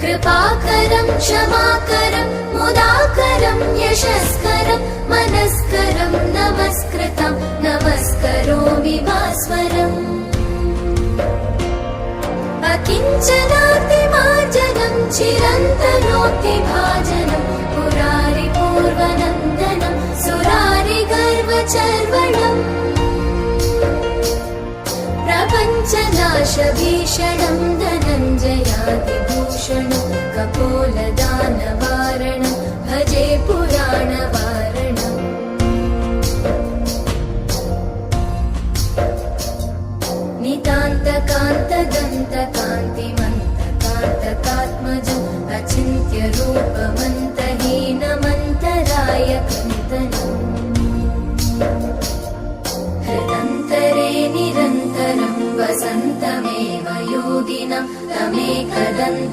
कृपाकरं क्षमाकरं मुदाकरं यशस्करं मनस्करं नमस्कृतं नमस्करोमि भास्वरम् अकिञ्चनातिमार्जनं चिरन्तनोक्तिभाजनं पुरारिपूर्वनन्दनं सुरारिगर्वचर्वणम् प्रपञ्चनाशभीषणं धनञ्जयादिभूषणं कपोलदानवारणं भजे पुराणवारणम् नितान्तकान्तदन्तकान्तिमन्तकान्तकात्मजम् अचिन्त्यरूपमन्तहीनमन्तरायकन्तनम् हृदन्तरे निरन्तरं वसन्तमेव योगिनं तमेकदन्तम्